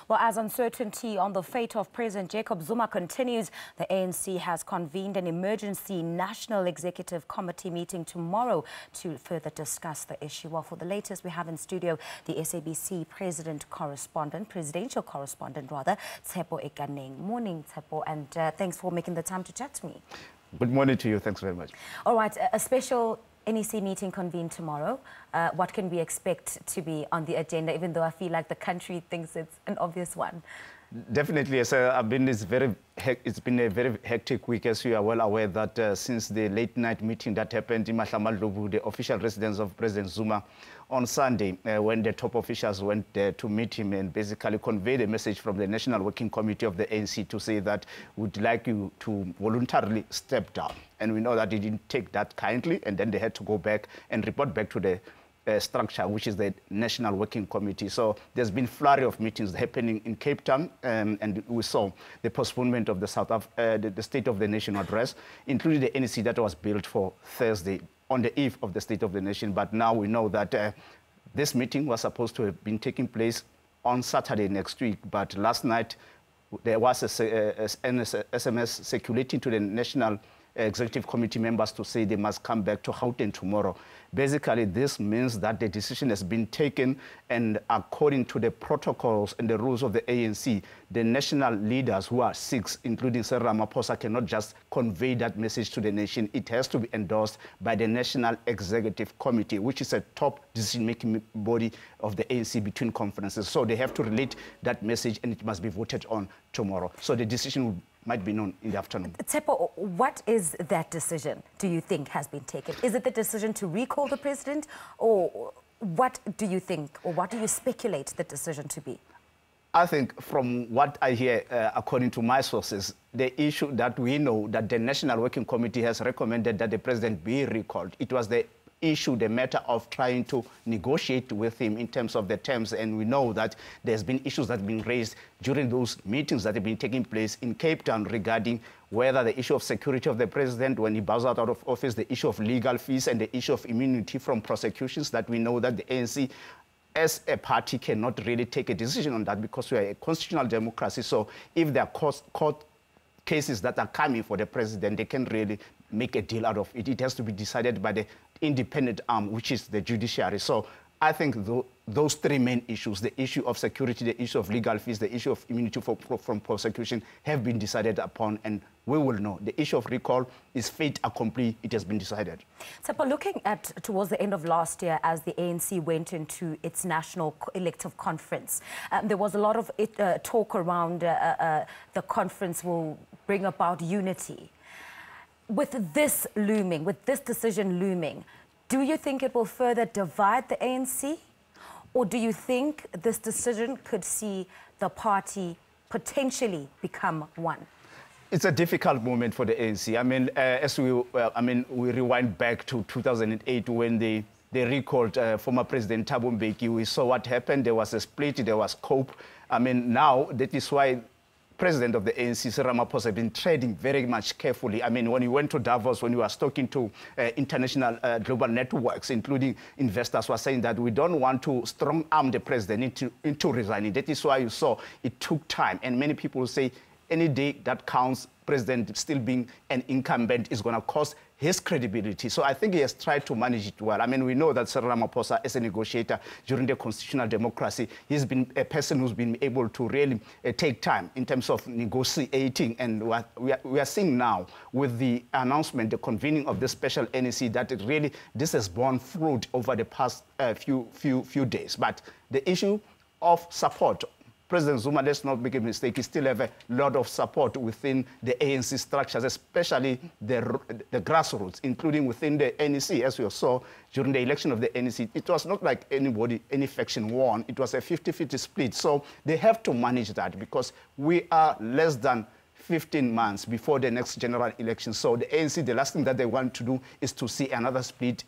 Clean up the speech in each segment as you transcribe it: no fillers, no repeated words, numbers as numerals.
Well, as uncertainty on the fate of President Jacob Zuma continues, the ANC has convened an emergency National Executive Committee meeting tomorrow to further discuss the issue. Well, for the latest, we have in studio the SABC presidential correspondent, Tshepo Ikaneng. Morning, Tshepo, and thanks for making the time to chat to me. Good morning to you. Thanks very much. All right, a special NEC meeting convened tomorrow. What can we expect to be on the agenda, even though I feel like the country thinks it's an obvious one? Definitely, yes. It's been a very hectic week, as you are well aware that since the late night meeting that happened in Mahlamalobu, the official residence of President Zuma, on Sunday, when the top officials went there to meet him and basically conveyed a message from the National Working Committee of the ANC to say that we'd like you to voluntarily step down. And we know that he didn't take that kindly, and then they had to go back and report back to the structure, which is the National Working Committee. So there's been a flurry of meetings happening in Cape Town, and we saw the postponement of the State of the Nation address, including the NEC that was built for Thursday on the eve of the State of the Nation. But now we know that this meeting was supposed to have been taking place on Saturday next week, but last night there was an SMS circulating to the National Executive Committee members to say they must come back to Gauteng tomorrow. Basically, this means that the decision has been taken, and according to the protocols and the rules of the ANC, the national leaders, who are 6, including Sir Ramaphosa, cannot just convey that message to the nation. It has to be endorsed by the National Executive Committee, which is a top decision-making body of the ANC between conferences. So they have to relate that message, and it must be voted on tomorrow. So the decision might be known in the afternoon. Tshepo, what is that decision, do you think, has been taken? Is it the decision to recall the president, or what do you think, or what do you speculate the decision to be? I think from what I hear, according to my sources, the issue that we know that the National Working Committee has recommended that the president be recalled. It was the issue, the matter of trying to negotiate with him in terms of the terms, and we know that there's been issues that have been raised during those meetings that have been taking place in Cape Town regarding whether the issue of security of the president when he bows out of office, the issue of legal fees, and the issue of immunity from prosecutions, that we know that the ANC as a party cannot really take a decision on that because we are a constitutional democracy. So if there are court cases that are coming for the president, they can really make a deal out of it. It has to be decided by the independent arm, which is the judiciary. So I think those 3 main issues, the issue of security, the issue of legal fees, the issue of immunity from prosecution, have been decided upon, and we will know. The issue of recall is fait accompli. It has been decided. Tshepo, looking at towards the end of last year, as the ANC went into its national elective conference, there was a lot of talk around the conference will bring about unity. With this looming, with this decision looming, do you think it will further divide the ANC? Or do you think this decision could see the party potentially become one? It's a difficult moment for the ANC. I mean, we rewind back to 2008 when they recalled former President Thabo Mbeki. We saw what happened. There was a split, there was cope. I mean, now that is why President of the ANC, Sir Ramaphosa, has been trading very much carefully. I mean, when he went to Davos, when he was talking to international global networks, including investors, were saying that we don't want to strong-arm the president into resigning. That is why you saw it took time. And many people say any day that counts, president still being an incumbent is going to cost his credibility. So I think he has tried to manage it well. I mean, we know that Sir Ramaphosa, as a negotiator during the constitutional democracy, he's been a person who's been able to really take time in terms of negotiating. And we are seeing now with the announcement, the convening of this special NEC, that this has borne fruit over the past few days. But the issue of support, President Zuma, let's not make a mistake, he still have a lot of support within the ANC structures, especially the grassroots, including within the NEC. As we saw during the election of the NEC, it was not like any faction won. It was a 50-50 split. So they have to manage that because we are less than 15 months before the next general election. So the ANC, the last thing that they want to do is to see another split,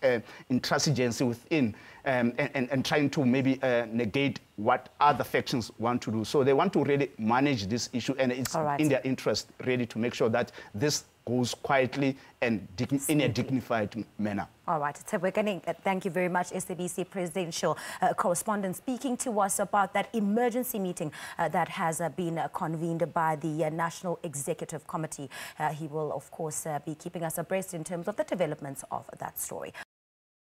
intransigency within, and trying to maybe negate what other factions want to do. So they want to really manage this issue, and it's in their interest really to make sure that this goes quietly and in a dignified manner. All right, Tshepo Ikaneng, thank you very much. SABC presidential correspondent speaking to us about that emergency meeting that has been convened by the National Executive Committee. He will, of course, be keeping us abreast in terms of the developments of that story.